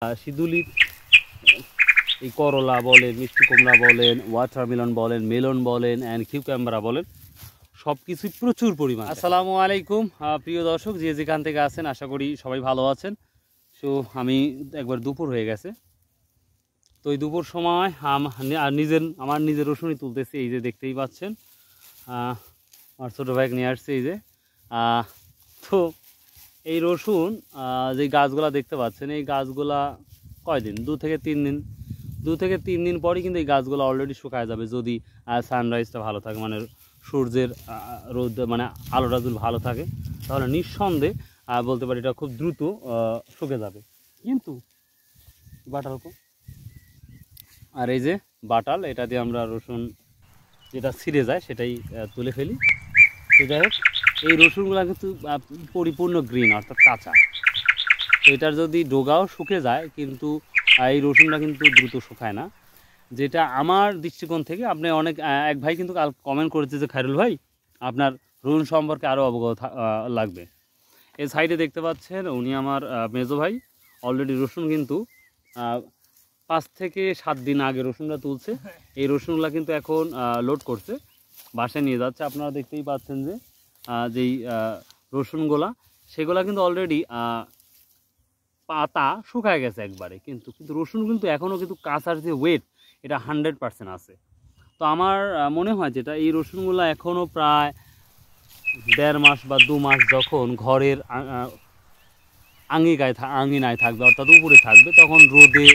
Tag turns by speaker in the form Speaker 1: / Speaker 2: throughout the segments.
Speaker 1: শিদুলির এই করলা বলেন, মিষ্টি কুমড়া বলেন, ওয়াটারমেলন বলেন, মেলন বলেন অ্যান্ড কিউকাম্বারা বলেন, সব কিছুই প্রচুর পরিমাণ। আসসালামু আলাইকুম প্রিয় দর্শক, যে যেখান থেকে আছেন আশা করি সবাই ভালো আছেন। সো আমি একবার দুপুর হয়ে গেছে, তো এই দুপুর সময় আমার নিজের রসুনই তুলতেছি। এই যে দেখতেই পাচ্ছেন, আমার ছোটো ভাই নিয়ে আসছে এই যে। তো এই রসুন যে গাছগুলা দেখতে পাচ্ছেন, এই গাছগুলা কয়দিন, 2 থেকে 3 দিন পরই কিন্তু এই গাছগুলো অলরেডি শুকায় যাবে, যদি সানরাইজটা ভালো থাকে, মানে সূর্যের রোদ মানে আলোটা যদি ভালো থাকে, তাহলে নিঃসন্দেহে বলতে পারি এটা খুব দ্রুত শুকে যাবে। কিন্তু বাটাল আর এই যে বাটাল, এটা দিয়ে আমরা রসুন যেটা ছিঁড়ে যায় সেটাই তুলে ফেলি। তো যাই হোক, এই রসুনগুলো কিন্তু পরিপূর্ণ গ্রিন, অর্থাৎ কাঁচা। তো এটার যদি ডোগাও শুকে যায়, কিন্তু এই রসুনটা কিন্তু দ্রুত শুকায় না, যেটা আমার দৃষ্টিকোণ থেকে। আপনি অনেক এক ভাই কিন্তু কাল কমেন্ট করেছে যে খায়রুল ভাই, আপনার রসুন সম্পর্কে আরও অবগত লাগবে। এই সাইডে দেখতে পাচ্ছেন, উনি আমার মেজো ভাই। অলরেডি রসুন কিন্তু 5 থেকে 7 দিন আগে রসুনটা তুলছে। এই রসুনগুলা কিন্তু এখন লোড করছে, বাসায় নিয়ে যাচ্ছে। আপনারা দেখতেই পাচ্ছেন যে যেই রসুনগুলা, সেগুলা কিন্তু অলরেডি পাতা শুকায় গেছে একবারে, কিন্তু রসুন কিন্তু এখনও কিন্তু কাঁচার যে ওয়েট, এটা 100% আছে। তো আমার মনে হয় যেটা, এই রসুনগুলো এখনও প্রায় 1.5 মাস বা 2 মাস যখন ঘরের আঙিনায় থাকবে, অর্থাৎ উপরে থাকবে, তখন রোদে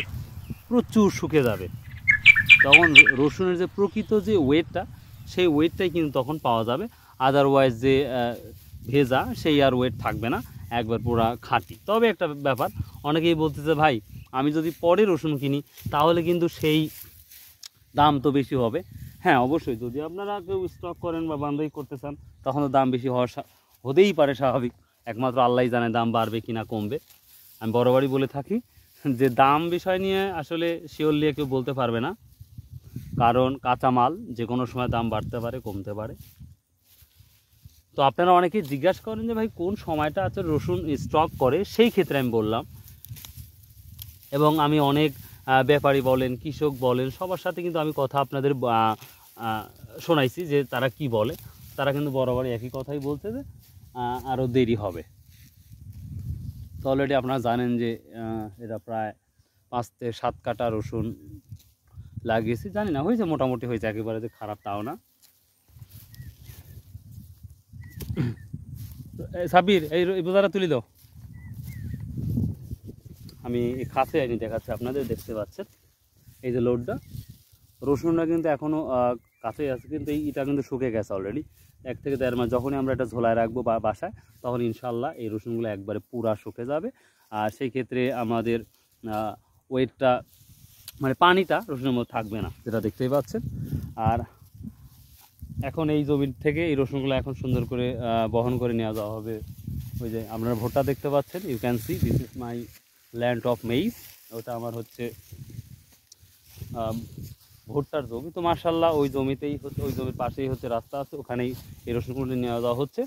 Speaker 1: প্রচুর শুকে যাবে। তখন রসুনের যে প্রকৃত যে ওয়েটটা, সেই ওয়েটটাই কিন্তু তখন পাওয়া যাবে। আদারওয়াইজ যে ভেজা, সেই আর ওয়েট থাকবে না, একবার পুরা খাঁটি। তবে একটা ব্যাপার, অনেকেই বলতেছে ভাই, আমি যদি পরে রসুন কিনি তাহলে কিন্তু সেই দাম তো বেশি হবে। হ্যাঁ, অবশ্যই, যদি আপনারা কেউ স্টক করেন বা বান্ধাই করতে চান, তখন তো দাম বেশি হতেই পারে, স্বাভাবিক। একমাত্র আল্লাহই জানে দাম বাড়বে কি না কমবে। আমি বরাবরই বলে থাকি যে দাম বিষয় নিয়ে আসলে শিওরলি কেউ বলতে পারবে না, কারণ কাঁচামাল যে কোনো সময় দাম বাড়তে পারে, কমতে পারে। তো আপনারা অনেকেই জিজ্ঞাসা করেন যে ভাই কোন সময়টা আছে রসুন স্টক করে, সেই ক্ষেত্রে আমি বললাম, এবং আমি অনেক ব্যাপারী বলেন, কৃষক বলেন, সবার সাথে কিন্তু আমি কথা আপনাদের শোনাইছি যে তারা কি বলে। তারা কিন্তু বরাবরই একই কথাই বলছে যে আরও দেরি হবে। তো অলরেডি আপনারা জানেন যে এটা প্রায় 5 থেকে 7 কাটা রসুন লাগিয়েছি। জানি না, হয়েছে, মোটামুটি হয়েছে, একেবারে যে খারাপ তাও না। সাবির, এই বোঝাটা তুলি দাও। আমি কাছে আনি দেখাচ্ছি আপনাদের, দেখতে পাচ্ছেন এই যে লোডটা, রসুনটা কিন্তু এখনও কাছেই আছে, কিন্তু এইটা কিন্তু শুকে গেছে অলরেডি। 1 থেকে 1.5 মাস যখনই আমরা এটা ঝোলায় রাখবো বা বাসায়, তখন ইনশাল্লাহ এই রসুনগুলো একবারে পুরা শুকে যাবে। আর সেই ক্ষেত্রে আমাদের ওয়েটটা, মানে পানিটা রসুনের মধ্যে থাকবে না, যেটা দেখতেই পাচ্ছেন। আর এখন এই জমির থেকে এই রসুনগুলো এখন সুন্দর করে বহন করে নেওয়া যাওয়া হবে। ওই যে আপনারা ভুট্টা দেখতে পাচ্ছেন, you can see this is my land of maize. ওটা আমার হচ্ছে ভুট্টার জমি। তো মার্শাল্লাহ ওই জমিতেই হচ্ছে, ওই জমির পাশেই হচ্ছে রাস্তা আছে, ওখানেই এই রসুনগুলো নিয়ে যাওয়া হচ্ছে।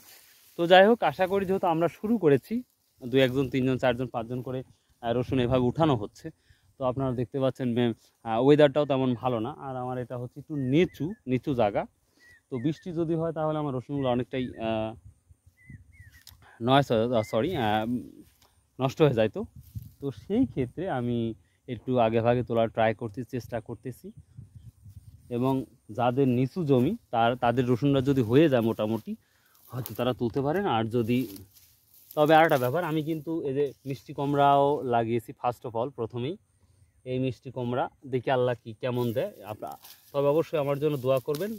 Speaker 1: তো যাই হোক, আশা করি যেহেতু আমরা শুরু করেছি, 2 1 জন 3 জন 4 জন 5 জন করে রসুন এভাবে উঠানো হচ্ছে। তো আপনারা দেখতে পাচ্ছেন ওয়েদারটাও তেমন ভালো না, আর আমার এটা হচ্ছে একটু নিচু জায়গা। তো বৃষ্টি যদি হয় তাহলে আমার রসুনগুলো অনেকটাই নষ্ট হয়ে যায়। তো সেই ক্ষেত্রে আমি একটু আগে ভাগে তোলার চেষ্টা করতেছি। এবং যাদের নিচু জমি, তাদের রসুনটা যদি হয়ে যায় মোটামুটি, হয়তো তারা তুলতে পারেন। আর যদি, তবে আর একটা ব্যাপার, আমি কিন্তু এই যে মিষ্টি কুমড়াও লাগিয়েছি ফার্স্ট অফ অল, প্রথমেই এই মিষ্টি কুমড়া দেখি আল্লাহ কি কেমন দেয়। তবে অবশ্যই আমার জন্য দোয়া করবেন,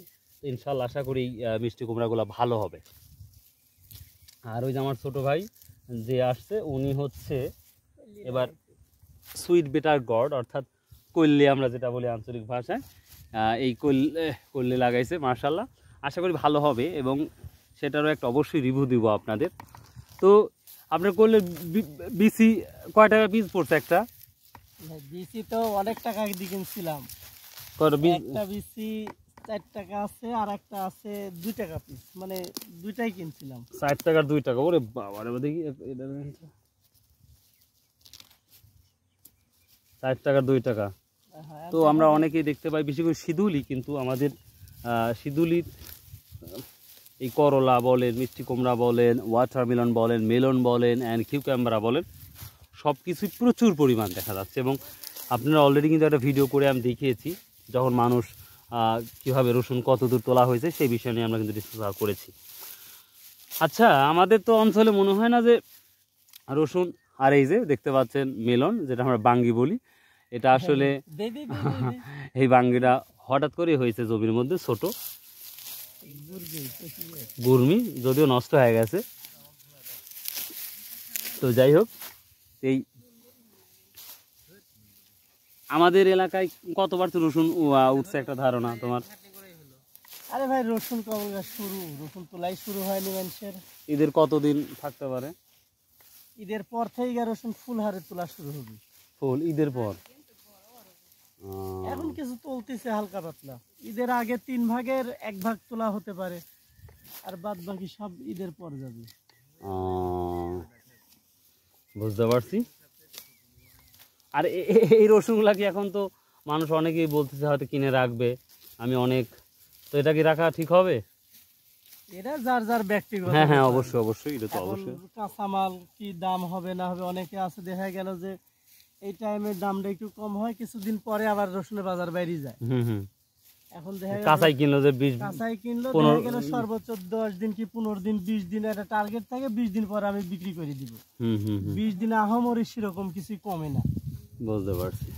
Speaker 1: ইনশাল্লাহ আশা করি মিষ্টি কুমড়াগুলো ভালো হবে। আর ওই যে আমার ছোটো ভাই যে আসছে, উনি হচ্ছে এবার সুইট বেটার গড, অর্থাৎ কল্লি আমরা যেটা বলি আঞ্চলিক ভাষায়, এই কল্লি লাগাইছে। মার্শাল্লাহ, আশা করি ভালো হবে, এবং সেটারও একটা অবশ্যই রিভিউ দিব আপনাদের। তো আপনার করলে বিসি কয় টাকা পিস পড়ছে একটা?
Speaker 2: বিসি তো অনেক টাকা দিয়ে কিনছিলাম। একটা বিসি 4 টাকা আছে, আর একটা আছে 2 টাকা পিস, মানে দুইটাই কিনছিলাম।
Speaker 1: 60 টাকার 2 টাকা, ওরে বাবা রে। দেখি 4 টাকা 2 টাকা।
Speaker 2: হ্যাঁ,
Speaker 1: তো আমরা অনেকেই দেখতে পাই, বিশেষ করে সিধুলি, কিন্তু আমাদের সিধুলির এই করলা বলেন, মিষ্টি কুমড়া বলেন, ওয়াটারমেলন বলেন, মেলন বলেন অ্যান্ড কিউকাম্বারা বলেন, সব কিছুই প্রচুর পরিমাণ দেখা যাচ্ছে। এবং আপনারা অলরেডি কিন্তু একটা ভিডিও করে আমি দেখিয়েছি, যখন মানুষ কীভাবে রসুন কত দূর তোলা হয়েছে সেই বিষয় নিয়ে আমরা কিন্তু ডিসকাস করেছি। আচ্ছা, আমাদের তো অঞ্চলে মনে হয় না যে রসুন, আর এই যে দেখতে পাচ্ছেন মেলন, যেটা আমরা বাঙ্গি বলি, এটা আসলে এই বাঙ্গিটা হঠাৎ করে হয়েছে জমির মধ্যে, ছোট গুর্মি, যদিও নষ্ট হয়ে গেছে। তো যাই হোক, এই আমাদের এলাকায় কতবার তো রসুন উঠছে একটা ধারণা তোমার?
Speaker 2: আরে ভাই, রসুন কবে শুরু, রসুন তোলাই শুরু হয়নি মানুষের।
Speaker 1: ঈদের কতদিন থাকতে পারে?
Speaker 2: ঈদের পর থেকে রসুন ফুল হারে তোলা শুরু হবে।
Speaker 1: ফুল ঈদের পর?
Speaker 2: এখন কিছু তুলতেছে হালকা পাতলা। ঈদের আগে 3 ভাগের 1 ভাগ তোলা হতে পারে, আর বাদ বাকি সব ঈদের পর যাবে।
Speaker 1: বুঝতে পারছি। আর এই রসুনগুলা কি এখন তো মানুষ অনেকেই বলতেছে হয়তো কিনে রাখবে, আমি অনেক, তো এটা কি রাখা ঠিক হবে?
Speaker 2: এটা যার যার ব্যক্তিগত।
Speaker 1: হ্যাঁ হ্যাঁ, অবশ্যই অবশ্যই, এটা তো অবশ্যই।
Speaker 2: কাঁচামাল কি দাম হবে না হবে, অনেকে আছে দেখা গেল যে এই টাইমে দামটা একটু কম হয়, কিছুদিন পরে আবার রসুনের বাজার বাইরে যায়। এখন দেখা গেল
Speaker 1: কাঁচাই কিনলো যে
Speaker 2: কাঁচাই কিনলো, দেখা গেল সর্বোচ্চ 10 দিন কি 15 দিন 20 দিন একটা টার্গেট থাকে, 20 দিন পরে আমি বিক্রি করে দিব। 20 দিনে আহামরি সেরকম কিছুই কমে না।
Speaker 1: বুঝতে পারছি।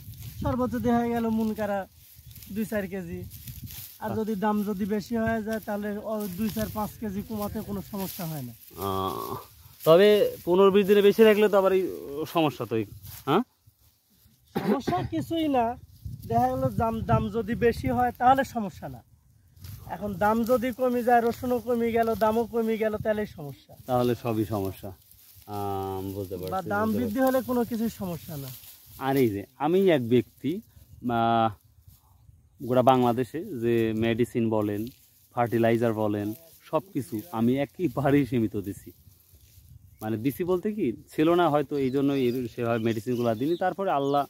Speaker 2: সর্বোচ্চ দেখা গেল মুনকারা 2-4 কেজি, আর যদি দাম যদি বেশি হয়ে যায় তাহলে 2-4-5 কেজি কমাতে কোনো সমস্যা হয় না।
Speaker 1: তবে 15-20 দিনে বেশি রাখলে তো আবার সমস্যা তো। হ্যাঁ,
Speaker 2: সমস্যা কিছুই না, দেখা গেল দাম যদি বেশি হয় তাহলে সমস্যা না। এখন দাম যদি কমে যায়, রসুনও কমে গেল, দামও কমে গেল, তাহলে সমস্যা,
Speaker 1: তাহলে সবই সমস্যা। বুঝতে পারছি।
Speaker 2: বা দাম বৃদ্ধি হলে কোনো কিছুই সমস্যা না। আর
Speaker 1: এই যে আমি এক ব্যক্তি গোটা বাংলাদেশে যে মেডিসিন বলেন, ফার্টিলাইজার বলেন, সব কিছু আমি একেবারেই সীমিত দিছি। মানে দিছি বলতে কি, ছিল না হয়তো, এই জন্যই সেভাবে মেডিসিনগুলো দিইনি। তারপরে আল্লাহ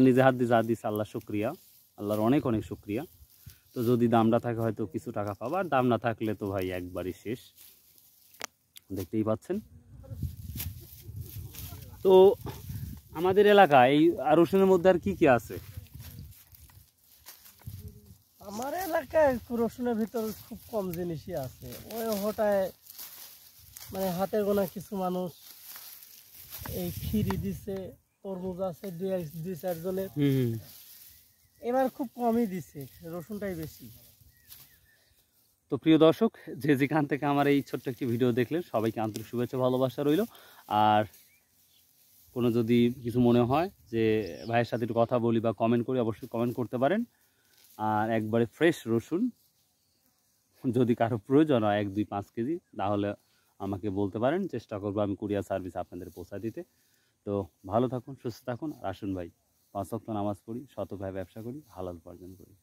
Speaker 1: নিজে হাত দিয়ে যা দিচ্ছে, আল্লাহ শুকরিয়া, আল্লাহর অনেক অনেক শুকরিয়া। তো যদি দামটা থাকে হয়তো কিছু টাকা পাবো, আর দাম না থাকলে তো ভাই একবারই শেষ, দেখতেই পাচ্ছেন। তো আমাদের এলাকায় এই রসুনের মধ্যে আর কি কি আছে?
Speaker 2: আমার এলাকায় রসুনের ভিতর খুব কম জিনিসই আছে। ওই হঠাৎ মানে হাতে গোনা কিছু মানুষ এই খিরি দিছে, তরমুজ আছে 2-4 জনের, এবার খুব কমই দিছে, রসুনটাই বেশি।
Speaker 1: তো প্রিয় দর্শক, যে যেখান থেকে আমার এই ছোট্ট একটি ভিডিও দেখলেন, সবাইকে আন্তরিক শুভেচ্ছা ভালোবাসা রইল। আর কোনো যদি কিছু মনে হয় যে ভাইয়ের সাথে একটু কথা বলি বা কমেন্ট করি, অবশ্যই কমেন্ট করতে পারেন। আর একবারে ফ্রেশ রসুন যদি কারো প্রয়োজন হয় 1-2-5 কেজি, তাহলে আমাকে বলতে পারেন, চেষ্টা করবো আমি কুরিয়ার সার্ভিস আপনাদের পৌঁছা দিতে। তো ভালো থাকুন, সুস্থ থাকুন। আর আসুন ভাই, 5 ওয়াক্ত নামাজ পড়ি, শতভাবে ব্যবসা করি, হালাল উপার্জন করি।